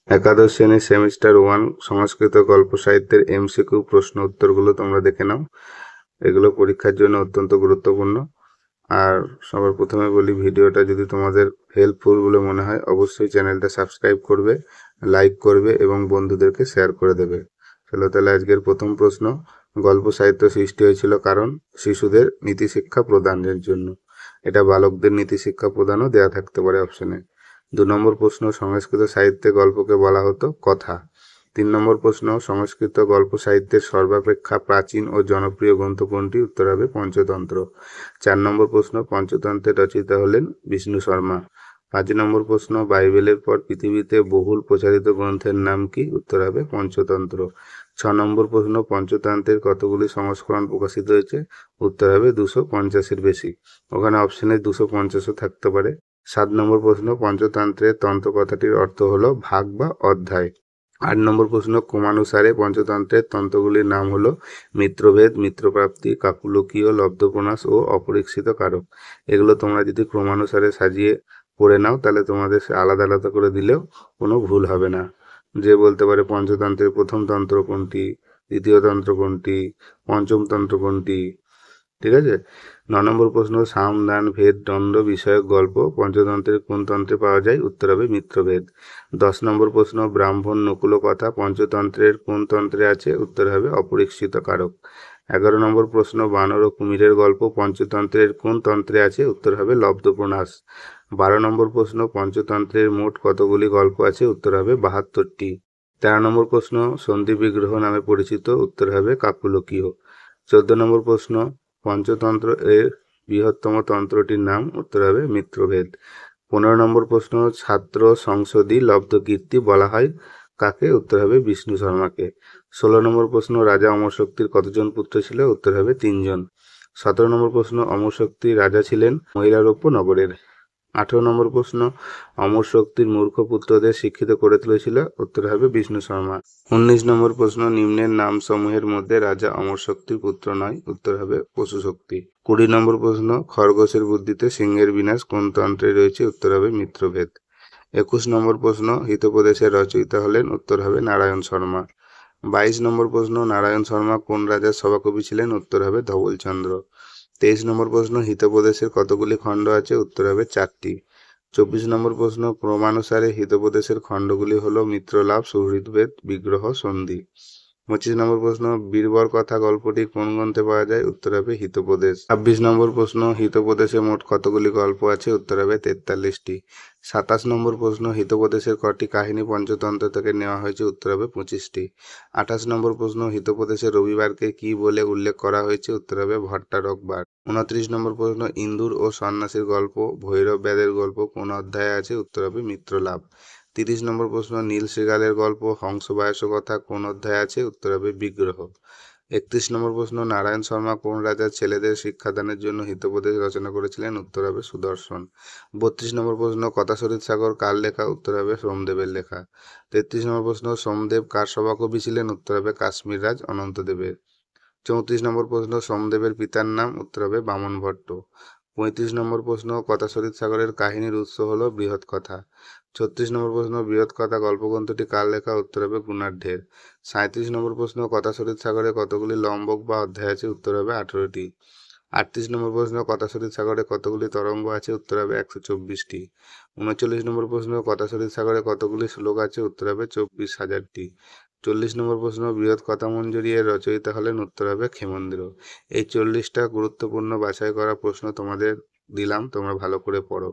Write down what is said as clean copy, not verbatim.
একাদশ শ্রেণীর সেমিস্টার 1 সংস্কৃত গল্প সাহিত্যের এমসিকিউ প্রশ্ন উত্তরগুলো তোমরা দেখে নাও। এগুলো পরীক্ষার জন্য অত্যন্ত গুরুত্বপূর্ণ। আর সবার প্রথমে বলি, ভিডিওটা যদি তোমাদের হেল্পফুল বলে মনে হয় অবশ্যই চ্যানেলটা সাবস্ক্রাইব করবে, লাইক করবে এবং বন্ধুদেরকে শেয়ার করে দেবে। চলো তাহলে আজকের প্রথম প্রশ্ন, গল্প সাহিত্য সৃষ্টি হয়েছিল কারণ শিশুদের নীতিশিক্ষা প্রদানের জন্য। এটা বালকদের নীতিশিক্ষা প্রদানও দেয়া থাকতে পারে অপশনে। 2 নম্বর প্রশ্ন, সংস্কৃত সাহিত্যে গল্পকে বলা হতো কথা। 3 নম্বর প্রশ্ন, সংস্কৃত গল্প সাহিত্যের সর্বাপেক্ষা প্রাচীন ও জনপ্রিয় গ্রন্থ কোনটি? উত্তর হবে পঞ্চতন্ত্র। 4 নম্বর প্রশ্ন, পঞ্চতন্ত্রের রচয়িতা হলেন বিষ্ণু শর্মা। 5 নম্বর প্রশ্ন, বাইবেলের পর পৃথিবীতে বহুল প্রচারিত গ্রন্থের নাম কি? উত্তর হবে পঞ্চতন্ত্র। 6 নম্বর প্রশ্ন, পঞ্চতন্ত্রের কতগুলি সংস্করণ প্রকাশিত হয়েছে? উত্তর হবে 250-এর বেশি। ওখানে অপশনে 250ও থাকতে পারে। 7 নম্বর প্রশ্ন, পঞ্চতন্ত্রের তন্ত্র কথাটির অর্থ হলো ভাগ বা অধ্যায়। 8 নম্বর প্রশ্ন, ক্রমানুসারে পঞ্চতন্ত্রের তন্ত্রগুলির নাম হলো মিত্রভেদ, মিত্রপ্রাপ্তি, কাকুলকীয়, লব্ধপ্রণাশ ও অপরীক্ষিত কারক। এগুলো তোমরা যদি ক্রমানুসারে সাজিয়ে পড়ে নাও তাহলে তোমাদের আলাদা আলাদা করে দিলেও কোনো ভুল হবে না। যে বলতে পারে পঞ্চতন্ত্রের প্রথম তন্ত্র কোনটি, দ্বিতীয় তন্ত্র কোনটি, পঞ্চম তন্ত্র কোনটি। ঠিক আছে। 9 নম্বর প্রশ্ন, সাম দান ভেদ দণ্ড বিষয়ক গল্প পঞ্চতন্ত্রের কোন তন্ত্রে পাওয়া যায়? উত্তর হবে মিত্রভেদ। 10 নম্বর প্রশ্ন, ব্রাহ্মণ নকুল কথা পঞ্চতন্ত্রের কোন তন্ত্রে আছে? উত্তর হবে অপরীক্ষিত কারক। 11 নম্বর প্রশ্ন, বানর ও কুমিরের গল্প পঞ্চতন্ত্রের কোন তন্ত্রে আছে? উত্তর হবে লব্ধপ্রণাশ। 12 নম্বর প্রশ্ন, পঞ্চতন্ত্রের মোট কতগুলি গল্প আছে? উত্তর হবে 72টি। 13 নম্বর প্রশ্ন, সন্ধি বিগ্রহ নামে পরিচিত? উত্তর হবে কাকুলকীয়। 14 নম্বর প্রশ্ন, পঞ্চতন্ত্র এর বৃহত্তম তন্ত্রটির নাম? উত্তর হবে মিত্রভেদ। 15 নম্বর প্রশ্ন, ছাত্র সংসদী লব্ধকীর্তি বলা হয় কাকে? উত্তর হবে বিষ্ণু শর্মাকে। 16 নম্বর প্রশ্ন, রাজা অমরশক্তির কতজন পুত্র ছিল? উত্তর হবে 3 জন। 17 নম্বর প্রশ্ন, অমরশক্তি রাজা ছিলেন মহিলারোপ্য নগরের। 18 নম্বর প্রশ্ন, অমর শক্তির মূর্খ পুত্রদের শিক্ষিত করে তুলেছিল? উত্তর হবে বিষ্ণু শর্মা। 19 নম্বর প্রশ্ন, নিম্নের নাম সমূহের মধ্যে রাজা অমর শক্তির পুত্র নয়? উত্তর হবে পশু শক্তি। 20 নম্বর প্রশ্ন, খরগোশের বুদ্ধিতে সিংহের বিনাশ কোন তন্ত্রে রয়েছে? উত্তর হবে মিত্রভেদ। 21 নম্বর প্রশ্ন, হিতোপদেশের রচয়িতা হলেন? উত্তর হবে নারায়ণ শর্মা। 22 নম্বর প্রশ্ন, নারায়ণ শর্মা কোন রাজার সভাকবি ছিলেন? উত্তর হবে ধবলচন্দ্র। 23 নম্বর প্রশ্ন, হিতোপদেশের কতগুলি খণ্ড আছে? উত্তর হবে 4টি। 24 নম্বর প্রশ্ন, ক্রমানুসারে হিতোপদেশের খণ্ডগুলি হলো মিত্রলাভ, সুহৃদভেদ, বিগ্রহ, সন্ধি। 25 নম্বর প্রশ্ন, বীরবর কথা গল্পটি কোন গ্রন্থে পাওয়া যায়? উত্তর হবে হিতোপদেশ। 26 নম্বর প্রশ্ন, হিতোপদেশে মোট কতগুলি গল্প আছে? উত্তর হবে 43টি। 27 নম্বর প্রশ্ন, হিতোপদেশের কটি কাহিনী পঞ্চতন্ত্র থেকে নেওয়া হয়েছে? উত্তর হবে 25টি। 28 নম্বর প্রশ্ন, হিতোপদেশে রবিবারকে কি বলে উল্লেখ করা হয়েছে? উত্তর হবে ভট্টারক বার। 29 নম্বর প্রশ্ন, ইন্দুর ও সন্ন্যাসীর গল্প, ভৈরব ব্যাধের গল্প কোন অধ্যায়ে আছে? উত্তর হবে মিত্রলাভ। 30 নম্বর প্রশ্ন, নীল শৃগালের গল্প হংসবায়স কথা কোন অধ্যায়ে আছে? উত্তর হবে বিগ্রহ। 31 নম্বর প্রশ্ন, নারায়ণ শর্মা কোন রাজার ছেলেদের শিক্ষাদানের জন্য হিতোপদেশ রচনা করেছিলেন? উত্তর হবে সুদর্শন। 32 নম্বর প্রশ্ন, কথাশরীর সাগর কার লেখা? উত্তর হবে সোমদেবের লেখা। 33 নম্বর প্রশ্ন, সোমদেব কার সভাকবি ছিলেন? উত্তর হবে কাশ্মীর রাজ অনন্তদেবের। 34 নম্বর প্রশ্ন, সোমদেবের পিতার নাম? উত্তর হবে বামন ভট্ট। 35 নম্বর প্রশ্ন, কথাশরীর সাগরের কাহিনীর উৎস হলো বৃহৎ কথা। 36 নম্বর প্রশ্ন, বৃহৎ কথা গল্পগ্রন্থটি কার লেখা? উত্তর হবে গুণাঢ্যের। 37 নম্বর প্রশ্ন, কথাশরীর সাগরে কতগুলি লম্বক বা অধ্যায় আছে? উত্তর হবে 18টি। 38 নম্বর প্রশ্ন, কথাশরীর সাগরে কতগুলি তরঙ্গ আছে? উত্তর হবে 124টি। 39 নম্বর প্রশ্ন, কথাশরীর সাগরে কতগুলি শ্লোক আছে? উত্তর হবে 24,000টি। 40 নম্বর প্রশ্ন, বৃহৎ কথামঞ্জরি এর রচয়িতা হলেন? উত্তর হবে ক্ষেমন্দ্র। এই 40টা গুরুত্বপূর্ণ বাছাই করা প্রশ্ন তোমাদের দিলাম, তোমরা ভালো করে পড়ো।